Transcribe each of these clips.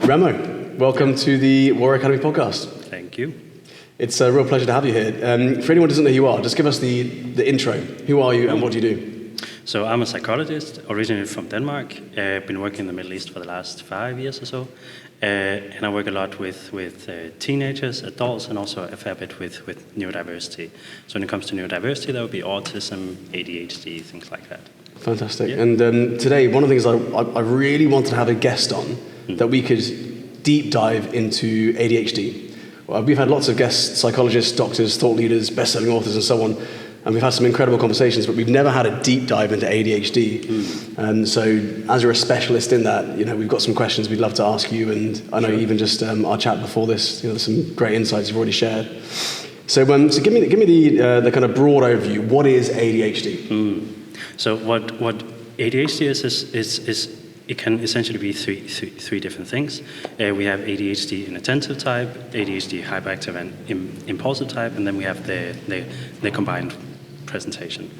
Remo, welcome to the Warrior Academy podcast. Thank you. It's a real pleasure to have you here. For anyone who doesn't know who you are, just give us the intro. Who are you and what do you do? So I'm a psychologist, originally from Denmark. I've been working in the Middle East for the last 5 years or so. And I work a lot with teenagers, adults, and also a fair bit with neurodiversity. So when it comes to neurodiversity, that would be autism, ADHD, things like that. Fantastic. Yeah. And today, one of the things I really wanted to have a guest on that we could deep dive into ADHD. Well, we've had lots of guest psychologists, doctors, thought leaders, best-selling authors, and so on, and we've had some incredible conversations, but we've never had a deep dive into ADHD. And so, as you're a specialist in that, we've got some questions we'd love to ask you, and I know even just our chat before this, there's some great insights you've already shared. So give me the kind of broad overview. What is ADHD? So what ADHD is it can essentially be three different things. We have ADHD inattentive type, ADHD hyperactive and impulsive type, and then we have the combined presentation.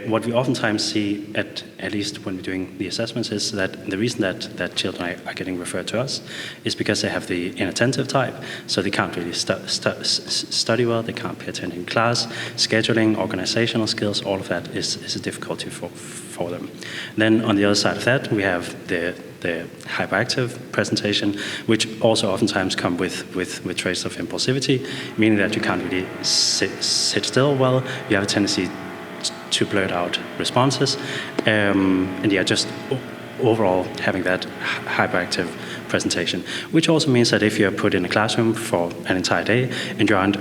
What we oftentimes see, at least when we're doing the assessments, is that the reason that children are getting referred to us is because they have the inattentive type, so they can't really study well, they can't pay attention in class, scheduling, organizational skills, all of that is a difficulty for them. Then on the other side of that, we have the hyperactive presentation, which also oftentimes come with traits of impulsivity, meaning that you can't really sit still well, you have a tendency to blurt out responses, and just overall having that hyperactive presentation, which also means that if you're put in a classroom for an entire day and you aren't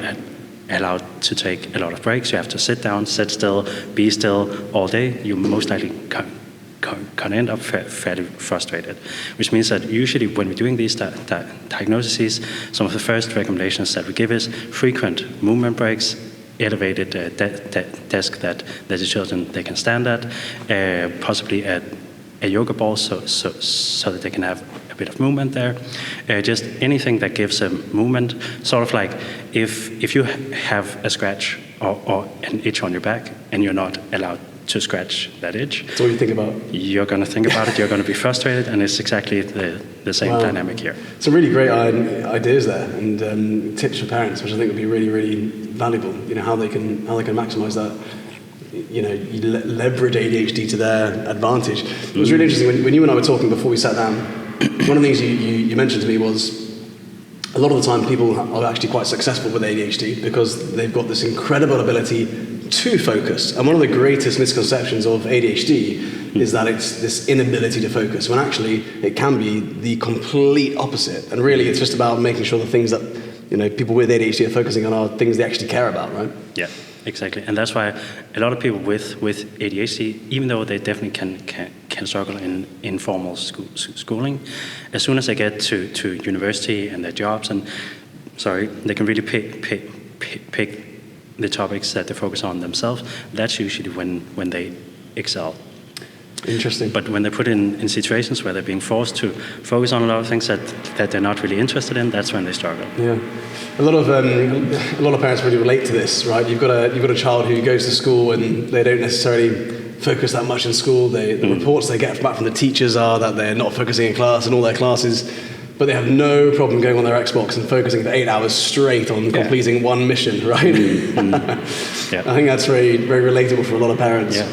allowed to take a lot of breaks, you have to sit down, sit still, be still all day, you most likely can end up fairly frustrated, which means that usually when we're doing these diagnoses, some of the first recommendations that we give is frequent movement breaks, elevated desk that the children they can stand at, possibly a yoga ball so that they can have a bit of movement there. Just anything that gives them movement, sort of like if you have a scratch or an itch on your back and you're not allowed to scratch that itch. That's all you think about. You're going to think about it, you're going to be frustrated, and it's exactly the same dynamic here. Some really great ideas there, and tips for parents, which I think would be really, really valuable. How they can maximise that. Leverage ADHD to their advantage. It was really interesting when you and I were talking before we sat down. One of the things you mentioned to me was a lot of the time people are actually quite successful with ADHD because they've got this incredible ability to focus. And one of the greatest misconceptions of ADHD is that it's this inability to focus, when actually it can be the complete opposite. And really it's just about making sure the things that people with ADHD are focusing on are things they actually care about, right? Yeah, exactly. And that's why a lot of people with ADHD, even though they definitely can struggle in informal schooling, as soon as they get to university and their jobs, they can really pick the topics that they focus on themselves. That's usually when they excel. Interesting. But when they're put in situations where they're being forced to focus on a lot of things that they're not really interested in, that's when they struggle. Yeah, a lot of parents really relate to this, right? You've got a child who goes to school and they don't necessarily focus that much in school. The reports they get back from the teachers are that they're not focusing in class in all their classes, but they have no problem going on their Xbox and focusing for 8 hours straight on completing one mission, right? Yeah. I think that's very, very relatable for a lot of parents. Yeah.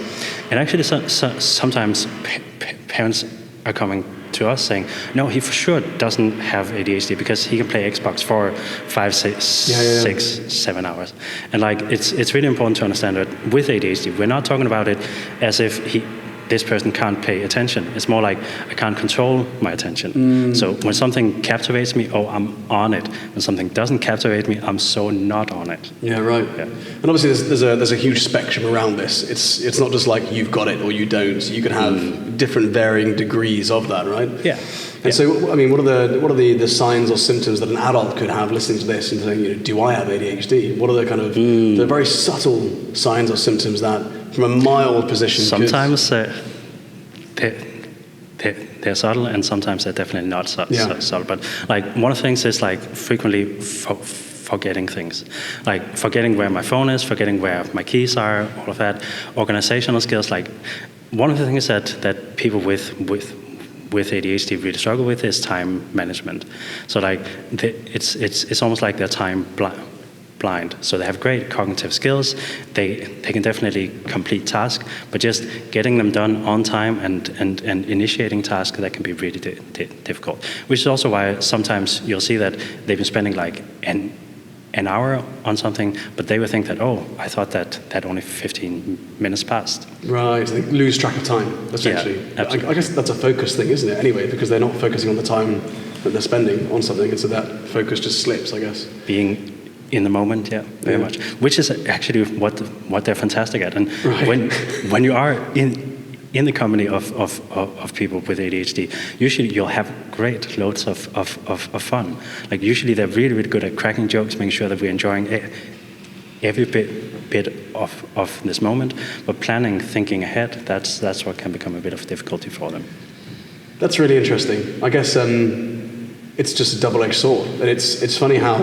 And actually, sometimes parents are coming to us saying, no, he for sure doesn't have ADHD because he can play Xbox for 5, 6, 7 hours. And it's really important to understand that with ADHD, we're not talking about it as if this person can't pay attention. It's more like I can't control my attention. So when something captivates me, I'm on it. When something doesn't captivate me, I'm so not on it. Yeah, right. Yeah. And obviously there's a huge spectrum around this. It's not just like you've got it or you don't. You can have different varying degrees of that, right? Yeah. And so, I mean, what are the signs or symptoms that an adult could have listening to this and saying, do I have ADHD? What are the kind of the very subtle signs or symptoms that, from a mild position, sometimes they're subtle, and sometimes they're definitely not subtle. But one of the things is frequently forgetting things, forgetting where my phone is, forgetting where my keys are, all of that. Organizational skills, one of the things that people with with ADHD really struggle with is time management. So like it's almost like they're time blind. So they have great cognitive skills. They can definitely complete tasks, but just getting them done on time and initiating tasks, that can be really difficult. Which is also why sometimes you'll see that they've been spending like an hour on something, but they would think that, oh, I thought that only 15 minutes passed. Right, so they lose track of time, essentially. Yeah, I guess that's a focus thing, isn't it, anyway, because they're not focusing on the time that they're spending on something, and so that focus just slips, I guess. Being in the moment, very much. Which is actually what they're fantastic at. And right. when you are in the company of people with ADHD, usually you'll have great loads of fun. Like usually they're really, really good at cracking jokes, making sure that we're enjoying every bit of this moment. But planning, thinking ahead, that's what can become a bit of difficulty for them. That's really interesting. I guess it's just a double-edged sword. And it's funny how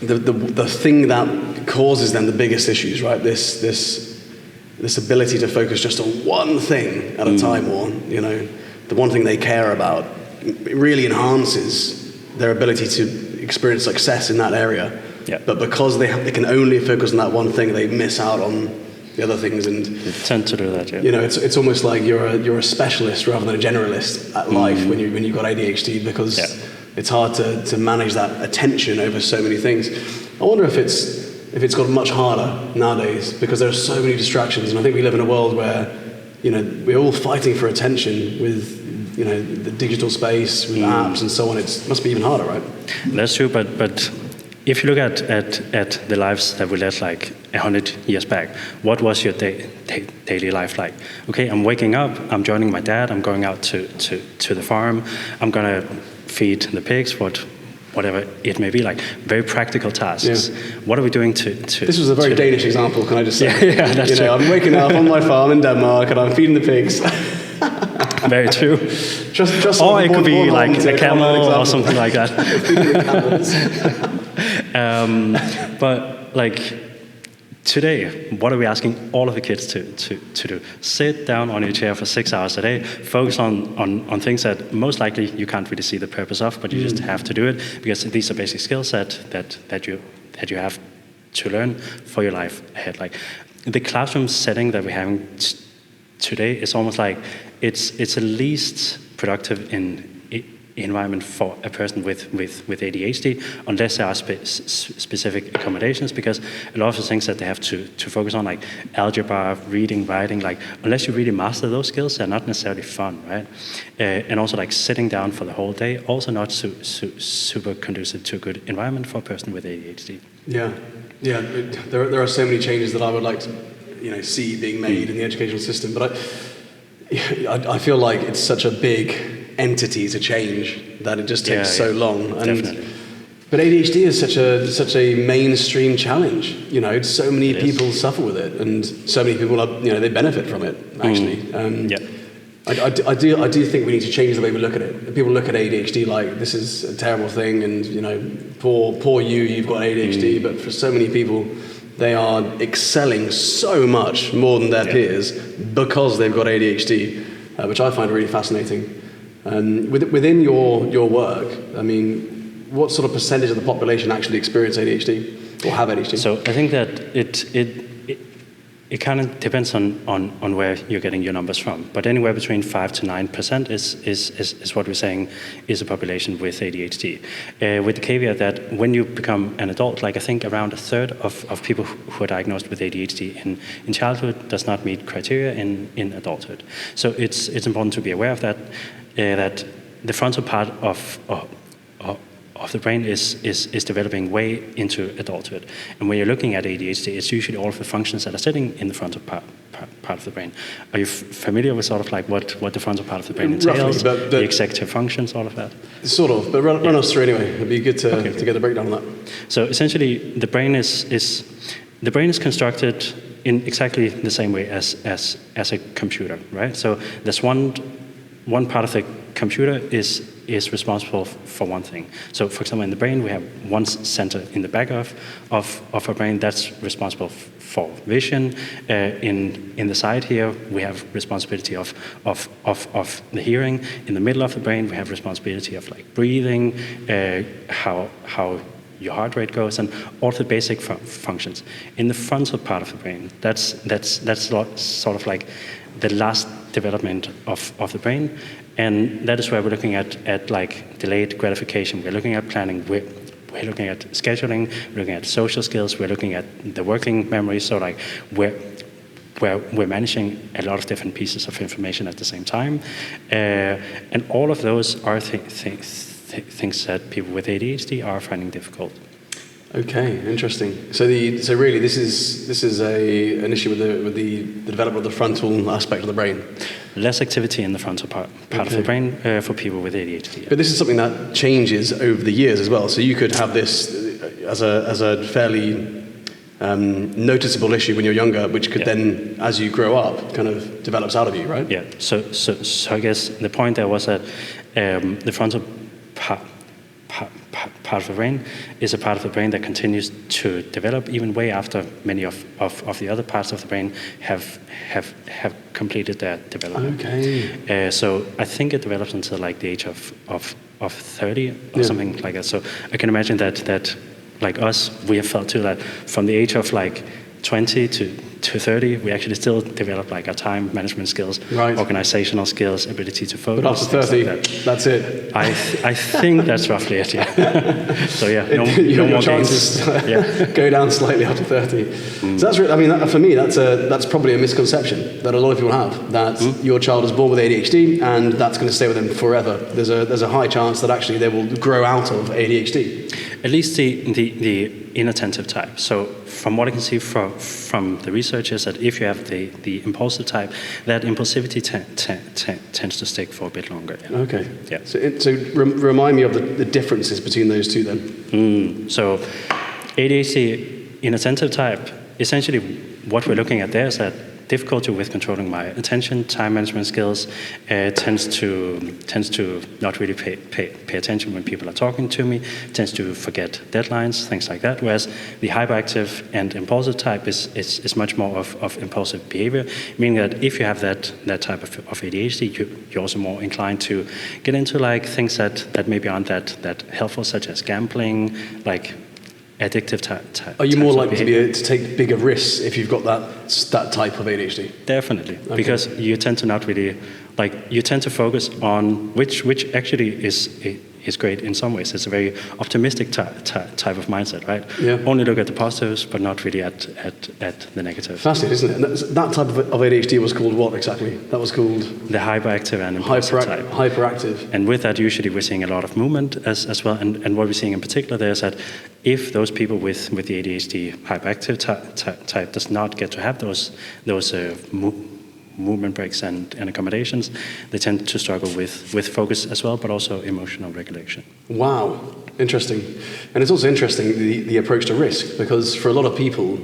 the thing that causes them the biggest issues, right? This ability to focus just on one thing at a time, or the one thing they care about, it really enhances their ability to experience success in that area. Yeah. But because they can only focus on that one thing, they miss out on the other things. And they tend to do that. Yeah. It's almost like you're a specialist rather than a generalist at life when you've got ADHD, because it's hard to manage that attention over so many things. I wonder if it's got much harder nowadays, because there are so many distractions, and I think we live in a world where we're all fighting for attention with the digital space, with apps and so on. It must be even harder, right? That's true, but if you look at the lives that we led like 100 years back, what was your daily life like? Okay, I'm waking up, I'm joining my dad, I'm going out to the farm, I'm gonna feed the pigs, whatever it may be, like very practical tasks. Yeah. What are we doing to This was a very Danish example, can I just say? Yeah, that's true. I'm waking up on my farm in Denmark and I'm feeding the pigs. Very true. Just or it could be like a camel or something like that. But like today, what are we asking all of the kids to do? Sit down on your chair for 6 hours a day, focus on things that most likely you can't really see the purpose of, but you just have to do it, because these are basic skills that you have to learn for your life ahead. Like the classroom setting that we're having today is almost like it's the least productive environment for a person with ADHD, unless there are specific accommodations, because a lot of the things that they have to focus on, like algebra, reading, writing, like unless you really master those skills, they're not necessarily fun, right? And also like sitting down for the whole day, also not super conducive to a good environment for a person with ADHD. Yeah. There are so many changes that I would like to see being made in the educational system, but I feel like it's such a big entity to change that it just takes so long. Definitely. But ADHD is such a mainstream challenge. So many people suffer with it, and so many people they benefit from it. Actually, I do think we need to change the way we look at it. People look at ADHD like this is a terrible thing, and poor you've got ADHD. But for so many people, they are excelling so much more than their peers because they've got ADHD, which I find really fascinating. Within your work, I mean, what sort of percentage of the population actually experience ADHD or have ADHD? So I think that it kind of depends on where you're getting your numbers from, but anywhere between 5 to 9% is what we're saying is a population with ADHD. With the caveat that when you become an adult, like I think around a third of people who are diagnosed with ADHD in childhood does not meet criteria in adulthood. So it's important to be aware of that. That the frontal part of the brain is developing way into adulthood. And when you're looking at ADHD, it's usually all of the functions that are sitting in the frontal part of the brain. Are you familiar with sort of like what the frontal part of the brain entails? Roughly, the executive functions, all of that? Sort of, but run us through anyway. It'd be good to get a breakdown on that. So essentially, the brain is constructed in exactly the same way as a computer, right? So there's one part of the computer is is responsible for one thing. So, for example, in the brain, we have one center in the back of our brain that's responsible for vision. In the side here, we have responsibility of the hearing. In the middle of the brain, we have responsibility of like breathing, how your heart rate goes, and all the basic functions. In the frontal part of the brain, that's sort of like the last development of the brain, and that is where we're looking at like delayed gratification. We're looking at planning. We're looking at scheduling. We're looking at social skills. We're looking at the working memory. So like we're managing a lot of different pieces of information at the same time, and all of those are things that people with ADHD are finding difficult. Okay, interesting. So really, this is an issue with the development of the frontal aspect of the brain. Less activity in the frontal part of the brain for people with ADHD. But this is something that changes over the years as well. So you could have this as a fairly noticeable issue when you're younger, which could then, as you grow up, kind of develops out of you, right? Yeah. So I guess the point there was that the frontal part of the brain is a part of the brain that continues to develop even way after many of the other parts of the brain have completed their development. Okay. So I think it develops until like the age of 30 or something like that. So I can imagine that like us, we have felt too that from the age of like 20 to 30, we actually still develop like our time management skills, organizational skills, ability to focus. But after 30, that's it. I think that's roughly it, yeah. So yeah, no more chances games. Go down slightly after 30. So that's really, I mean, for me, that's probably a misconception that a lot of people have, that your child is born with ADHD and that's going to stay with them forever. There's a high chance that actually they will grow out of ADHD. At least the inattentive type. So from what I can see from the research is that if you have the impulsive type, that impulsivity tends to stick for a bit longer. Yeah. Okay. Yeah. So remind me of the differences between those two then. So ADHD inattentive type, essentially what we're looking at there is that difficulty with controlling my attention, time management skills, tends to not really pay attention when people are talking to me, tends to forget deadlines, things like that. Whereas the hyperactive and impulsive type is much more of impulsive behavior, meaning that if you have that type of ADHD, you're also more inclined to get into like things that maybe aren't that helpful, such as gambling, like addictive type. Are you more likely to be able to take bigger risks if you've got that type of ADHD? Definitely, because you tend to not really, like, you tend to focus on which actually is great in some ways. It's a very optimistic type of mindset, right? Yeah. Only look at the positives, but not really at the negative. Fascinating, isn't it? And that type of ADHD was called what exactly? That was called? The hyperactive and impulsive type. Hyperactive. And with that, usually we're seeing a lot of movement as well. And what we're seeing in particular there is that if those people with the ADHD hyperactive type does not get to have those movement breaks and accommodations, they tend to struggle with focus as well, but also emotional regulation. Wow, interesting. And it's also interesting, the approach to risk, because for a lot of people,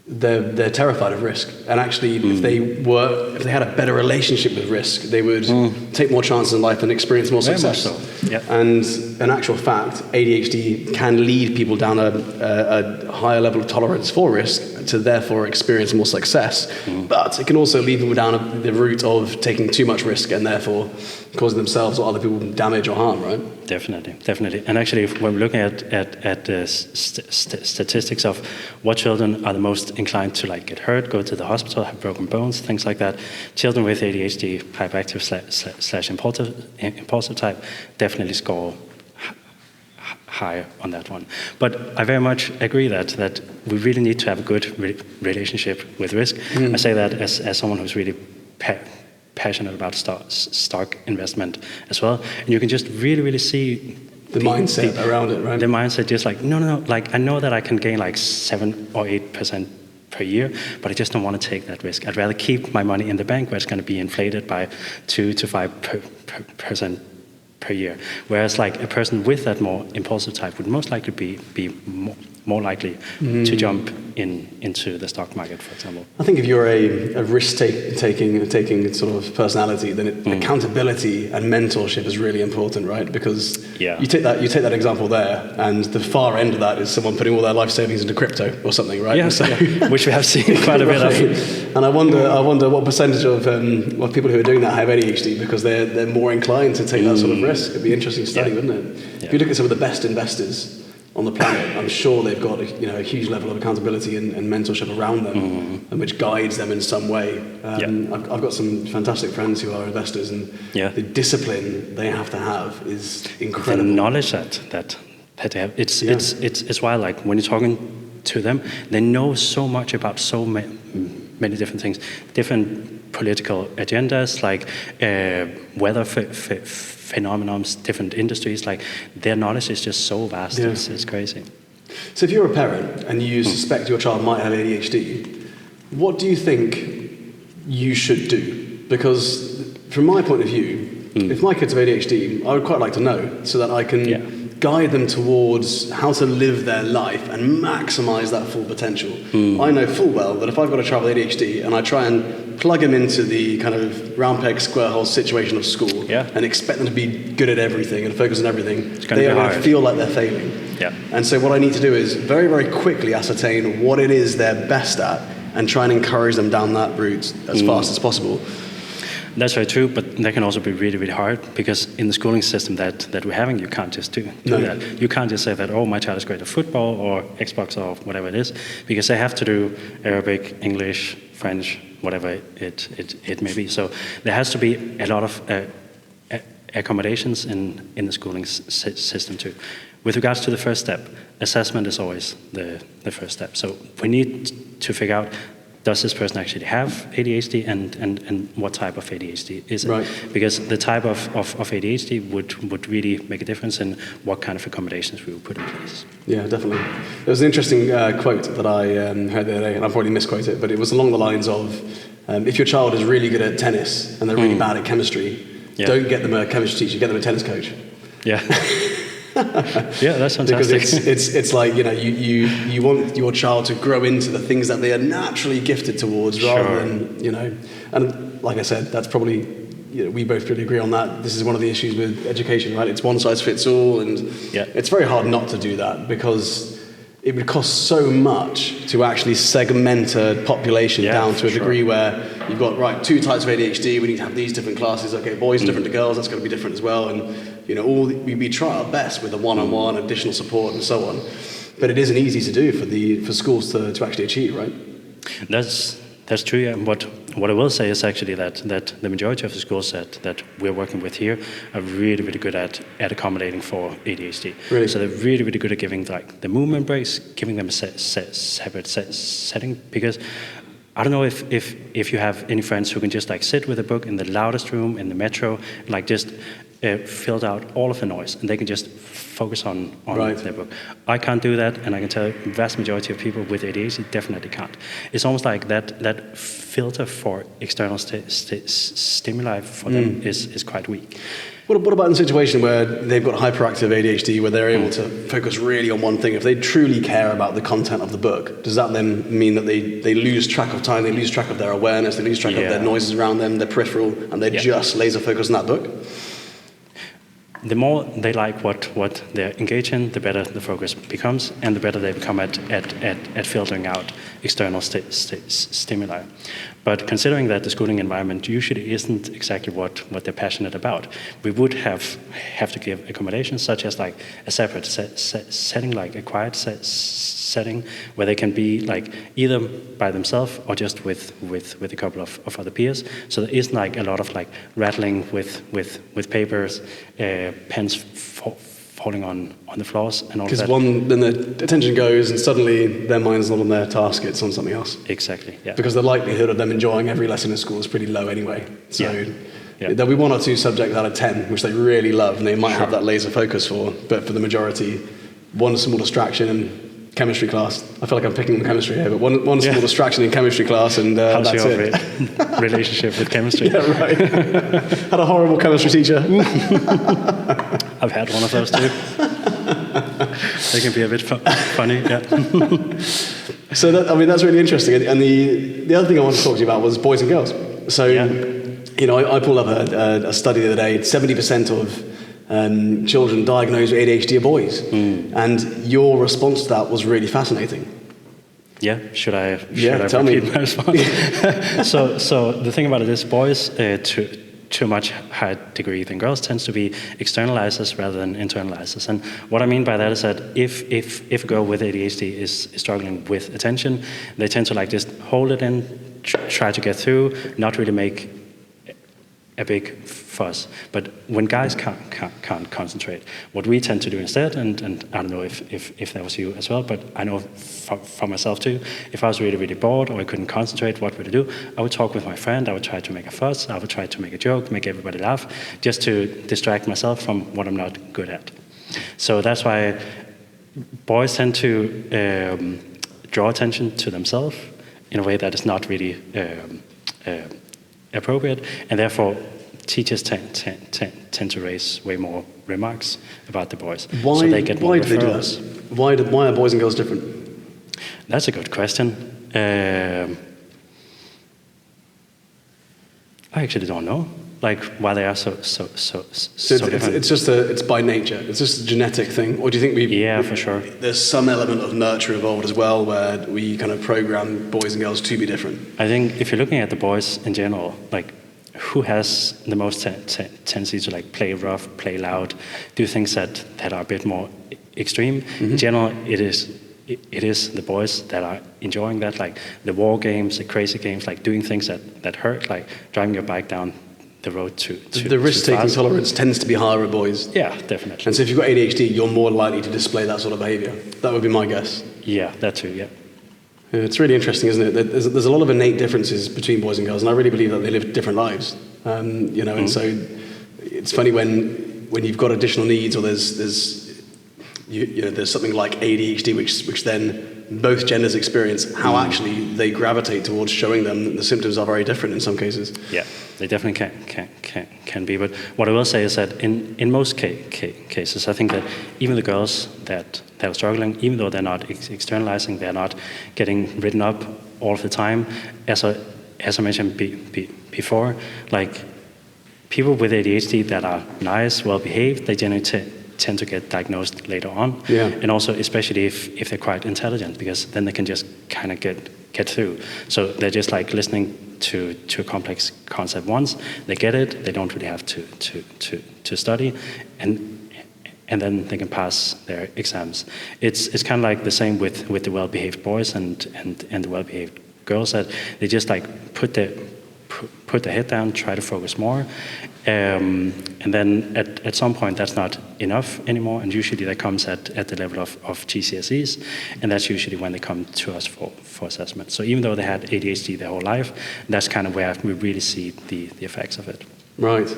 they're terrified of risk. And actually, if they had a better relationship with risk, they would take more chances in life and experience more success. Very much so. Yeah. And in actual fact, ADHD can lead people down a higher level of tolerance for risk to therefore experience more success. But it can also lead people down the route of taking too much risk and therefore causing themselves or other people damage or harm, right? Definitely. And actually, when we're looking at the statistics of what children are the most inclined to like get hurt, go to the hospital, have broken bones, things like that, children with ADHD, hyperactive slash impulsive type, definitely score higher on that one. But I very much agree that we really need to have a good relationship with risk. I say that as someone who's really passionate about stock investment as well. And you can just really see the mindset around it, right? The mindset just like, no, like I know that I can gain like 7 or 8% per year, but I just don't want to take that risk. I'd rather keep my money in the bank where it's going to be inflated by 2 to 5% per year. Whereas like a person with that more impulsive type would most likely be more likely to jump into the stock market, for example. I think if you're a risk-taking sort of personality, then accountability and mentorship is really important, right? Because you take that example there, and the far end of that is someone putting all their life savings into crypto or something, right? Yeah, so, which we have seen quite a bit of. And I wonder what percentage of people who are doing that have ADHD, because they're more inclined to take that sort of risk. It'd be an interesting study, wouldn't it? Yeah. If you look at some of the best investors on the planet, I'm sure they've got a huge level of accountability and mentorship around them, and which guides them in some way. I've got some fantastic friends who are investors, and the discipline they have to have is incredible. The knowledge that they have, it's why, like, when you're talking to them, they know so much about so many different things, different political agendas, like weather phenomena, different industries. Like, their knowledge is just so vast. It's crazy. So if you're a parent and you suspect your child might have ADHD, what do you think you should do? Because from my point of view, if my kids have ADHD, I would quite like to know, so that I can guide them towards how to live their life and maximize that full potential. I know full well that if I've got a child with ADHD and I try and plug him into the kind of round peg, square hole situation of school and expect them to be good at everything and focus on everything, they are going to feel like they're failing. And so what I need to do is very, very quickly ascertain what it is they're best at and try and encourage them down that route as fast as possible. That's very true, but that can also be really, really hard, because in the schooling system that we're having, you can't just do that. You can't just say that, oh, my child is great at football or Xbox or whatever it is, because they have to do Arabic, English, French, whatever it may be. So there has to be a lot of accommodations in the schooling system too. With regards to the first step, assessment is always the first step. So we need to figure out, does this person actually have ADHD, and what type of ADHD is it? Right. Because the type of ADHD would really make a difference in what kind of accommodations we would put in place. Yeah, definitely. There was an interesting quote that I heard the other day, and I'll probably misquote it, but it was along the lines of, if your child is really good at tennis and they're really bad at chemistry, don't get them a chemistry teacher, get them a tennis coach. Yeah. Yeah, that's fantastic. Because it's like, you want your child to grow into the things that they are naturally gifted towards, rather than, and like I said, that's probably, we both really agree on that. This is one of the issues with education, right? It's one size fits all, and it's very hard not to do that, because it would cost so much to actually segment a population down to a degree where you've got, 2 types of ADHD, we need to have these different classes, okay, boys are different to girls, that's going to be different as well, and we try our best with the one-on-one, additional support and so on, but it isn't easy to do for schools to actually achieve, right? That's true, yeah. What I will say is actually that the majority of the schools that we're working with here are really, really good at accommodating for ADHD. Really? So they're really, really good at giving the movement breaks, giving them a separate setting, because I don't know if you have any friends who can just sit with a book in the loudest room in the metro, just filled out all of the noise, and they can just focus on their book. I can't do that, and I can tell you the vast majority of people with ADHD definitely can't. It's almost like that filter for external stimuli for them is quite weak. What about in a situation where they've got hyperactive ADHD, where they're able to focus really on one thing? If they truly care about the content of the book, does that then mean that they lose track of time, they lose track of their awareness, they lose track of their noises around them, their peripheral, and they just laser focus on that book? The more they like what they're engaged in, the better the focus becomes, and the better they become at filtering out external stimuli. But considering that the schooling environment usually isn't exactly what they're passionate about, we would have to give accommodations such as a separate setting, like a quiet setting, where they can be either by themselves or just with a couple of other peers. So there isn't a lot of rattling with papers, pens falling on the floors and all that. Because then the attention goes and suddenly their mind's not on their task, it's on something else. Exactly, yeah. Because the likelihood of them enjoying every lesson in school is pretty low anyway. So there'll be 1 or 2 subjects out of 10 which they really love and they might have that laser focus for, but for the majority, one small distraction and chemistry class. I feel like I'm picking on chemistry here, but one small distraction in chemistry class, and How's that's your it. relationship with chemistry? Yeah, right. Had a horrible chemistry teacher. I've had one of those too. They can be a bit funny, yeah. So that's really interesting. And the other thing I wanted to talk to you about was boys and girls. So, I pulled up a study the other day. 70% of children diagnosed with ADHD are boys. And your response to that was really fascinating. Yeah, should I tell me. repeat my response? So the thing about it is boys to a much higher degree than girls tends to be externalizers rather than internalizers. And what I mean by that is that if a girl with ADHD is struggling with attention, they tend to like just hold it in, try to get through, not really make a big fuss. But when guys can't concentrate, what we tend to do instead, and I don't know if that was you as well, but I know for myself too, if I was really, really bored or I couldn't concentrate, what would I do? I would talk with my friend, I would try to make a fuss, I would try to make a joke, make everybody laugh, just to distract myself from what I'm not good at. So that's why boys tend to draw attention to themselves in a way that is not really appropriate, and therefore teachers tend to raise way more remarks about the boys. Why, so they get more why do they do that? Why are boys and girls different? That's a good question. I actually don't know. Like why they are so different. It's by nature. It's just a genetic thing, or do you think for sure. There's some element of nurture involved as well, where we kind of program boys and girls to be different? I think if you're looking at the boys in general, like who has the most tendency to like play rough, play loud, do things that are a bit more extreme? Mm-hmm. In general, it is the boys that are enjoying that, like the war games, the crazy games, like doing things that hurt, like driving your bike down the road to the risk-taking tolerance tends to be higher with boys. Yeah, definitely. And so if you've got ADHD, you're more likely to display that sort of behavior. That would be my guess. Yeah, that too, yeah. It's really interesting, isn't it? There's a lot of innate differences between boys and girls, and I really believe that they live different lives. And so it's funny when you've got additional needs, or there's something like ADHD, which then both genders experience, how actually they gravitate towards showing them that the symptoms are very different in some cases. Yeah, they definitely can be. But what I will say is that in most cases, I think that even the girls that are struggling, even though they're not externalizing, they're not getting written up all of the time, as I mentioned before, like people with ADHD that are nice, well-behaved, they generally tend to get diagnosed later on. Yeah. And also, especially if they're quite intelligent, because then they can just kind of get through. So they're just like listening to a complex concept once, they get it, they don't really have to study, and then they can pass their exams. It's kind of like the same with the well-behaved boys and the well-behaved girls, that they just like put their head down, try to focus more, and then at some point that's not enough anymore, and usually that comes at the level of GCSEs, and that's usually when they come to us for assessment. So even though they had ADHD their whole life, that's kind of where we really see the effects of it. Right.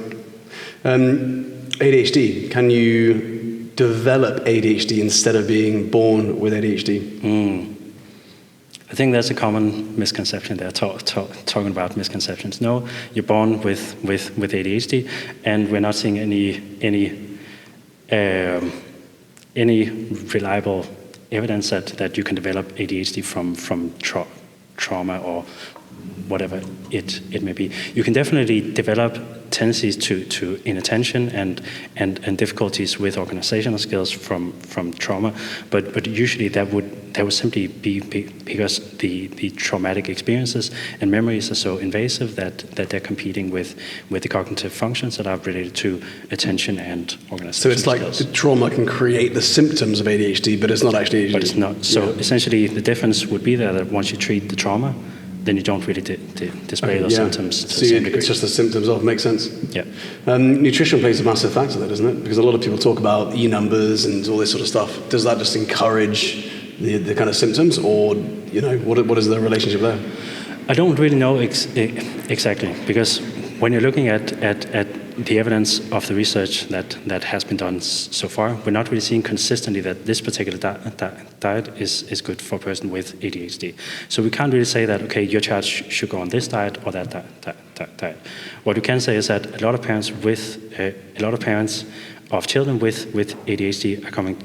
ADHD, can you develop ADHD instead of being born with ADHD? I think that's a common misconception there, talking about misconceptions. No, you're born with ADHD, and we're not seeing any reliable evidence that you can develop ADHD from trauma or whatever it may be. You can definitely develop tendencies to inattention and difficulties with organizational skills from trauma, but usually that would simply be because the traumatic experiences and memories are so invasive that they're competing with the cognitive functions that are related to attention and organizational skills. So it's like the trauma can create the symptoms of ADHD, but it's not actually ADHD. But it's not. So essentially the difference would be that once you treat the trauma, then you don't really display those symptoms to the same degree. It's just the symptoms of, makes sense. Yeah. Nutrition plays a massive factor there, doesn't it? Because a lot of people talk about E numbers and all this sort of stuff. Does that just encourage the kind of symptoms, or what is the relationship there? I don't really know exactly, because when you're looking at the evidence of the research that has been done so far, we're not really seeing consistently that this particular diet is good for a person with ADHD. So we can't really say that, okay, your child should go on this diet or that diet. What we can say is that a lot of parents of children with ADHD are coming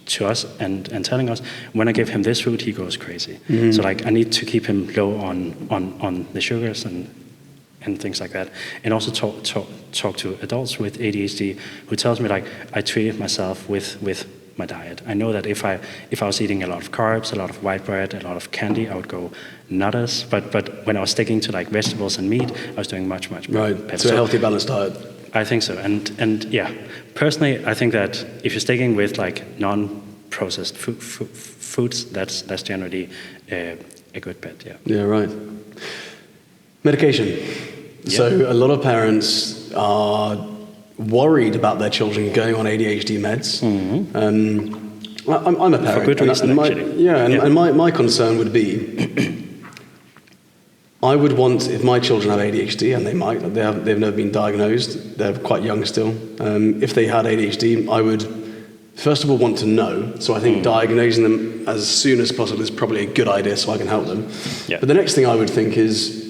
to us and telling us, when I give him this food, he goes crazy. So like I need to keep him low on the sugars and things like that. And also talk to adults with ADHD who tells me like, I treated myself with my diet. I know that if I was eating a lot of carbs, a lot of white bread, a lot of candy, I would go nutters. But when I was sticking to like vegetables and meat, I was doing much better. Right, so a healthy, balanced diet. I think so. And yeah, personally, I think that if you're sticking with like non-processed foods, that's generally a good bet, yeah. Yeah, right. Medication. Yeah. So a lot of parents are worried about their children going on ADHD meds. I'm a parent. For good reason, actually. And my concern would be, I would want, if my children have ADHD, and they've never been diagnosed, they're quite young still. If they had ADHD, I would, first of all, want to know. So I think diagnosing them as soon as possible is probably a good idea so I can help them. Yeah. But the next thing I would think is,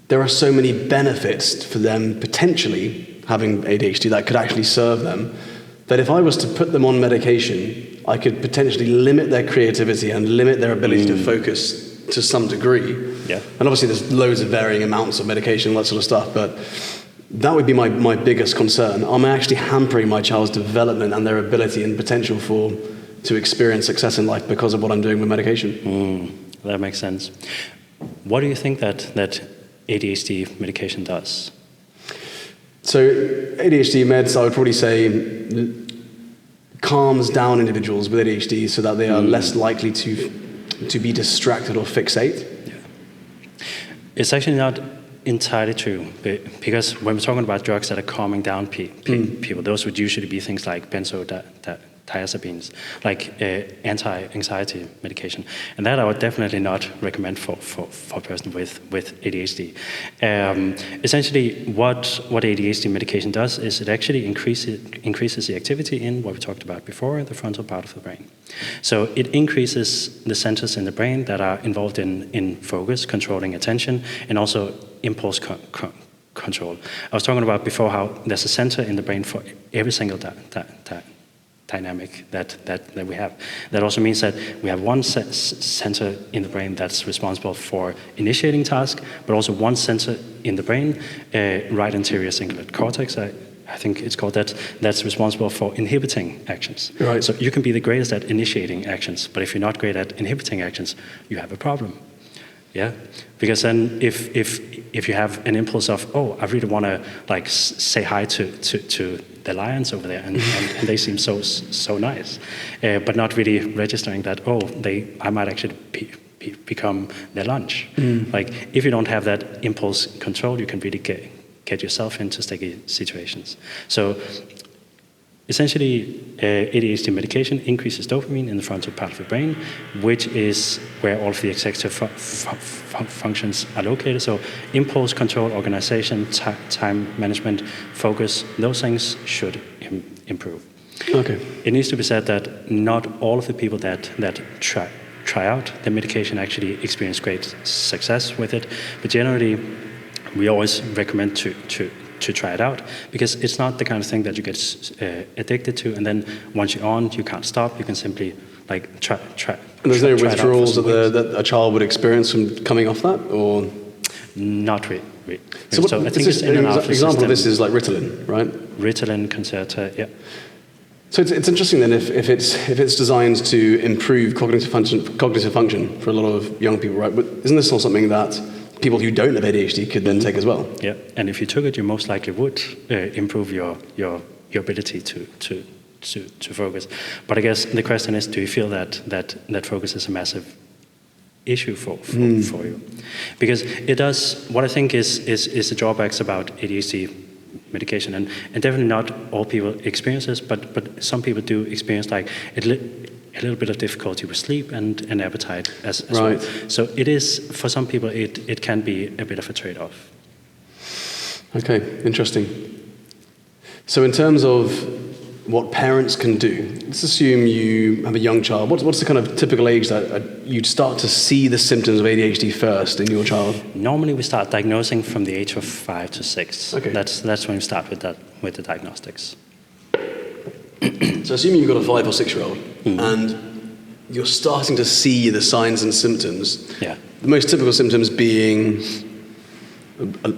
there are so many benefits for them potentially having ADHD that could actually serve them, that if I was to put them on medication, I could potentially limit their creativity and limit their ability to focus to some degree. Yeah. And obviously there's loads of varying amounts of medication, all that sort of stuff, but that would be my biggest concern. Am I actually hampering my child's development and their ability and potential to experience success in life because of what I'm doing with medication? That makes sense. What do you think that ADHD medication does? So ADHD meds, I would probably say, calms down individuals with ADHD so that they are less likely to be distracted or fixate. Yeah. It's actually not entirely true, because when we're talking about drugs that are calming down people, those would usually be things like benzodiazepines, like anti-anxiety medication. And that I would definitely not recommend for a person with ADHD. Essentially, what ADHD medication does is it actually increases the activity in what we talked about before, the frontal part of the brain. So it increases the centers in the brain that are involved in focus, controlling attention, and also impulse control. I was talking about before how there's a center in the brain for every single dynamic that we have. That also means that we have one center in the brain that's responsible for initiating tasks, but also one center in the brain, right anterior cingulate cortex, I think it's called that's responsible for inhibiting actions. Right. So you can be the greatest at initiating actions, but if you're not great at inhibiting actions, you have a problem. Yeah, because then if you have an impulse of, I really want to like say hi to the lions over there, and they seem so nice, but not really registering that I might actually become their lunch. Like if you don't have that impulse control, you can really get yourself into sticky situations. So essentially, ADHD medication increases dopamine in the frontal part of the brain, which is where all of the executive functions are located. So impulse control, organization, time management, focus, those things should improve. Okay. It needs to be said that not all of the people that try out the medication actually experience great success with it, but generally we always recommend to try it out, because it's not the kind of thing that you get addicted to, and then once you're on, you can't stop. You can simply like try. And there's no withdrawals that a child would experience from coming off that, or not really. So I think it's an example of this is like Ritalin, right? Ritalin, Concerta, yeah. So it's interesting then if it's designed to improve cognitive function for a lot of young people, right? But isn't this all something that people who don't have ADHD could then take as well? Yeah, and if you took it, you most likely would improve your ability to focus. But I guess the question is, do you feel that focus is a massive issue for you? Because it does. What I think is the drawbacks about ADHD medication, and definitely not all people experience this, but some people do experience like a little bit of difficulty with sleep and appetite as right. Well. So it is, for some people, it can be a bit of a trade-off. Okay, interesting. So in terms of what parents can do, let's assume you have a young child. What's the kind of typical age that you'd start to see the symptoms of ADHD first in your child? Normally, we start diagnosing from the age of 5 to 6. Okay. That's when we start with the diagnostics. So assuming you've got a 5 or 6 year old and you're starting to see the signs and symptoms, the most typical symptoms being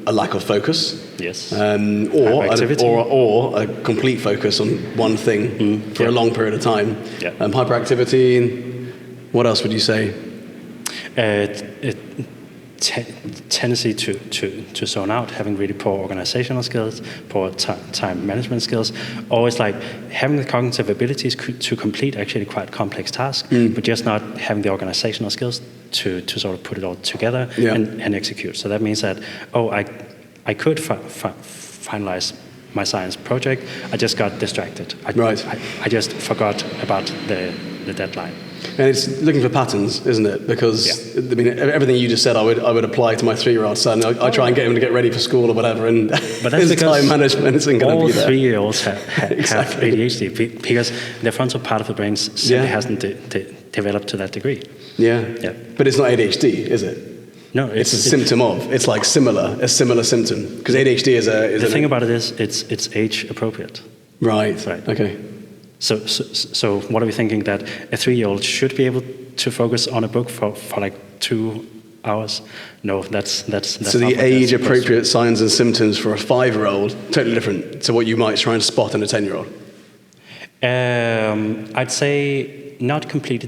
a lack of focus, yes, or a complete focus on one thing for a long period of time. Hyperactivity. What else would you say? Tendency to zone out, having really poor organizational skills, poor time management skills, always like having the cognitive abilities to complete actually quite complex tasks, but just not having the organizational skills to sort of put it all together and execute. So that means that, I could finalize my science project, I just got distracted. I just forgot about the deadline. And it's looking for patterns, isn't it? Because I mean, everything you just said, I would apply to my 3-year-old son. I try and get him to get ready for school or whatever, and but that's his time management isn't going to be there. All 3-year-olds have ADHD because the frontal part of the brain simply hasn't developed to that degree. Yeah. But it's not ADHD, is it? No, it's a symptom of. It's like a similar symptom, because ADHD is the thing about it is it's age appropriate. Right. Okay. So what are we thinking, that a 3-year-old should be able to focus on a book for like 2 hours? No, that's so the age appropriate signs and symptoms for a 5-year-old totally different to what you might try and spot in a 10-year-old. I'd say not completely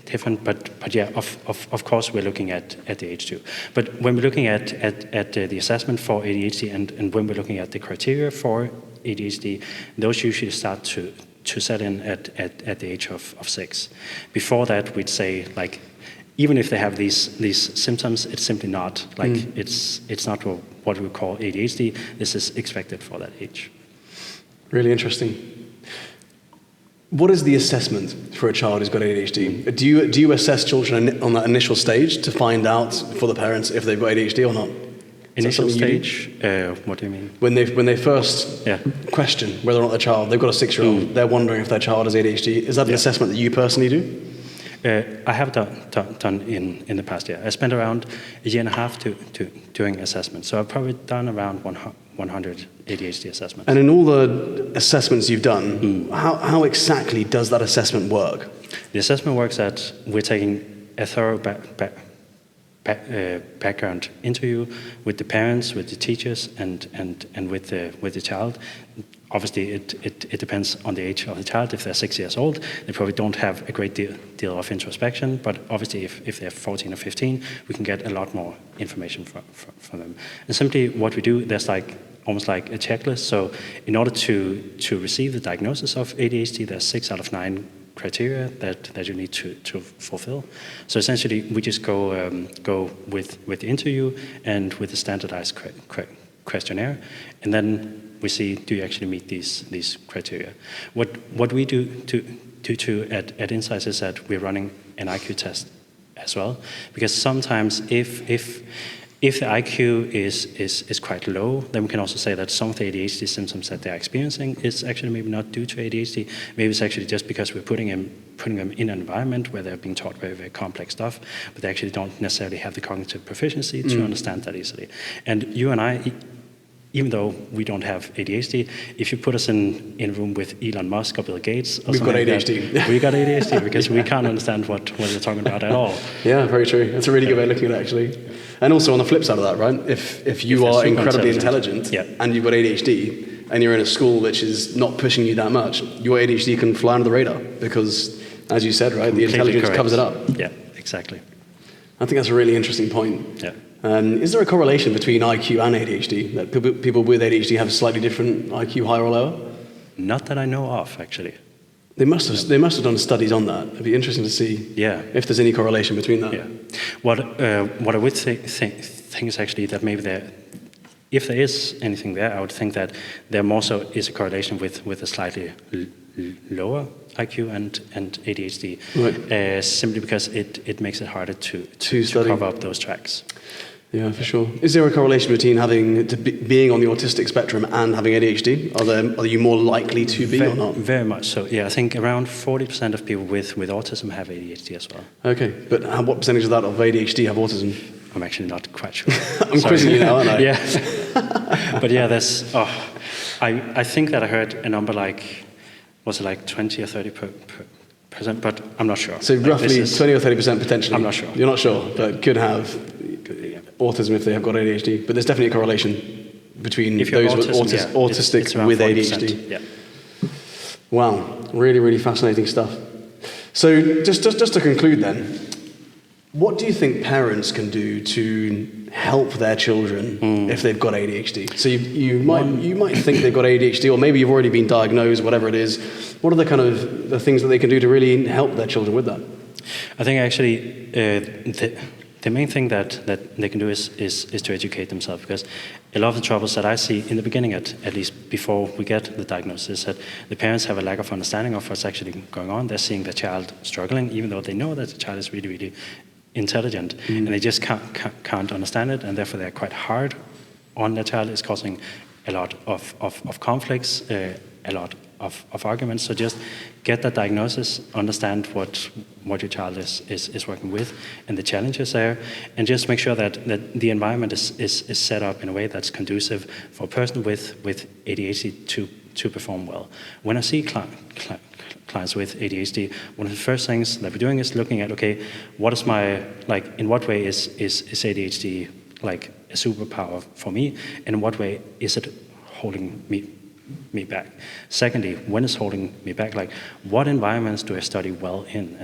different, but yeah, of course we're looking at the age too. But when we're looking at the assessment for ADHD and when we're looking at the criteria for ADHD, those usually start to set in at the age of 6. Before that, we'd say, like, even if they have these symptoms, it's simply not like it's not what we call ADHD. This is expected for that age. Really interesting. What is the assessment for a child who's got ADHD? Do you assess children on that initial stage to find out for the parents if they've got ADHD or not? Initial stage? What do you mean? When they first question whether or not their child, they've got a 6-year-old, they're wondering if their child has ADHD. Is that an assessment that you personally do? I have done in the past year. I spent around a year and a half to doing assessments. So I've probably done around 100 ADHD assessments. And in all the assessments you've done, how exactly does that assessment work? The assessment works that we're taking a thorough background interview with the parents, with the teachers, and with the child. Obviously, it depends on the age of the child. If they're 6 years old, they probably don't have a great deal of introspection. But obviously, if they're 14 or 15, we can get a lot more information from them. And simply what we do, there's almost like a checklist. So in order to receive the diagnosis of ADHD, there's 6 out of 9 criteria that you need to fulfill. So essentially, we just go with the interview and with the standardized questionnaire, and then we see, do you actually meet these criteria? What we do at Insights is that we're running an IQ test as well, because sometimes if the IQ is quite low, then we can also say that some of the ADHD symptoms that they're experiencing is actually maybe not due to ADHD. Maybe it's actually just because we're putting them in an environment where they're being taught very, very complex stuff, but they actually don't necessarily have the cognitive proficiency to understand that easily. And you and I, even though we don't have ADHD, if you put us in a room with Elon Musk or Bill Gates, or we've got ADHD. We got ADHD because we can't understand what they're talking about at all. Yeah, very true. That's a really good way of looking at it, actually. And also on the flip side of that, right? If you are incredibly intelligent and you've got ADHD and you're in a school which is not pushing you that much, your ADHD can fly under the radar because, as you said, right, the intelligence covers it up. Yeah, exactly. I think that's a really interesting point. Yeah. Is there a correlation between IQ and ADHD? That people with ADHD have slightly different IQ, higher or lower? Not that I know of, actually. They must have done studies on that. It'd be interesting to see if there's any correlation between that. Yeah. What I would think is actually that maybe if there is anything there, I would think that there more so is a correlation with a slightly lower IQ and ADHD, right. Simply because it makes it harder to study. cover up those tracks. Yeah, for sure. Is there a correlation between being on the autistic spectrum and having ADHD? Are you more likely to be or not? Very much so. Yeah, I think around 40% of people with autism have ADHD as well. Okay, but what percentage of that of ADHD have autism? I'm actually not quite sure. I'm quizzing you now, aren't I? Yeah. But yeah, I think that I heard a number was it like 20 or 30%, but I'm not sure. So roughly 20 or 30% potentially? I'm not sure. You're not sure, but could have autism if they have got ADHD. But there's definitely a correlation between those with autistic it's with 40%. ADHD. Yeah. Wow, really, really fascinating stuff. So just to conclude then, what do you think parents can do to help their children if they've got ADHD? So you might think they've got ADHD, or maybe you've already been diagnosed, whatever it is. What are the things that they can do to really help their children with that? I think actually the main thing that they can do is to educate themselves, because a lot of the troubles that I see in the beginning, at least before we get the diagnosis, that the parents have a lack of understanding of what's actually going on. They're seeing the child struggling, even though they know that the child is really, really intelligent, and they just can't understand it, and therefore they're quite hard on their child. It's causing a lot of conflicts, a lot of arguments. So just get that diagnosis, understand what your child is working with and the challenges there, and just make sure that the environment is set up in a way that's conducive for a person with ADHD to perform well. When I see clients with ADHD, one of the first things that we're doing is looking at, okay, what is in what way is ADHD like a superpower for me, and in what way is it holding me back? Secondly, when it's holding me back, like what environments do I study well in,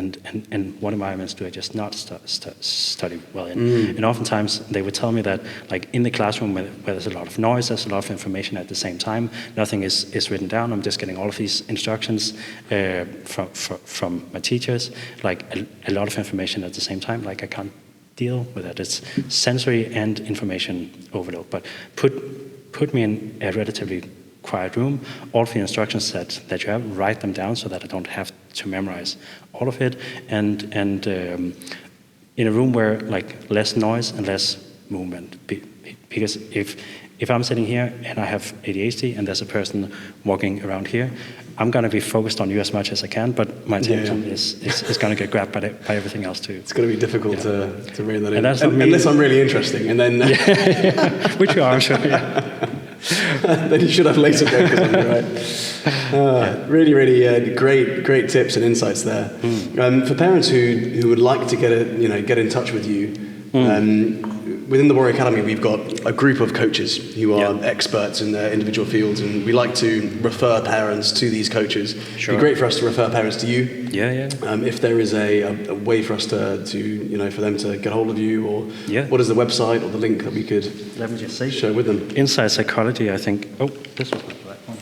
and what environments do I just not study well in? And oftentimes they would tell me that, like in the classroom where there's a lot of noise, there's a lot of information at the same time, nothing is written down, I'm just getting all of these instructions from my teachers, like a lot of information at the same time, like I can't deal with that. It's sensory and information overload. But put me in a relatively quiet room, all of the instructions that you have, write them down so that I don't have to memorize all of it, and in a room where like less noise and less movement, because if I'm sitting here and I have ADHD and there's a person walking around here, I'm going to be focused on you as much as I can, but my attention is going to get grabbed by everything else too. It's going to be difficult to rein that in, and unless I'm really interesting, and then which you are, sure. Yeah. Then you should have laser focus on you, right? Really, really great tips and insights there. For parents who would like to get in touch with you, within the Warrior Academy, we've got a group of coaches who are experts in their individual fields, and we like to refer parents to these coaches. Sure. It'd be great for us to refer parents to you. Yeah. If there is a way for us to for them to get hold of you, or what is the website or the link that we could share with them? Inside Psychology, I think. Oh, this was not the right one.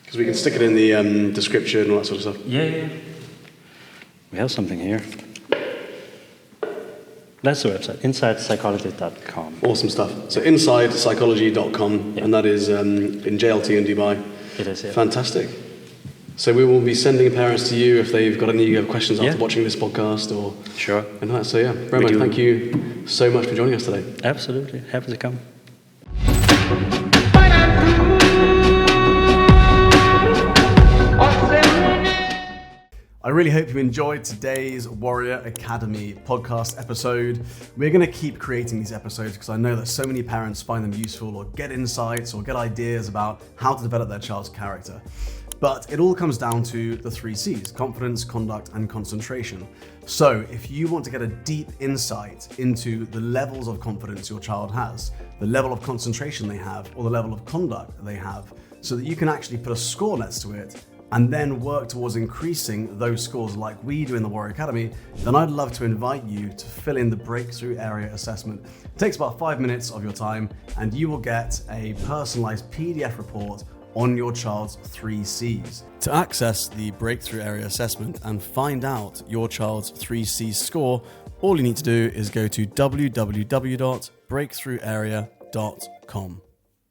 Because we can stick it in the description and all that sort of stuff. Yeah. We have something here. That's the website, insidepsychology.com. Awesome stuff. So insidepsychology.com, and that is in JLT in Dubai. It is, yeah. Fantastic. So we will be sending parents to you if they've got any questions after watching this podcast, or sure. And that. So Remo, thank you so much for joining us today. Absolutely, happy to come. I really hope you enjoyed today's Warrior Academy podcast episode. We're going to keep creating these episodes because I know that so many parents find them useful, or get insights or get ideas about how to develop their child's character. But it all comes down to the 3 C's: confidence, conduct, and concentration. So if you want to get a deep insight into the levels of confidence your child has, the level of concentration they have, or the level of conduct they have, so that you can actually put a score next to it and then work towards increasing those scores like we do in the Warrior Academy, then I'd love to invite you to fill in the Breakthrough Area Assessment. It takes about 5 minutes of your time, and you will get a personalized PDF report on your child's 3 C's. To access the Breakthrough Area Assessment and find out your child's 3 C's score, all you need to do is go to www.breakthrougharea.com.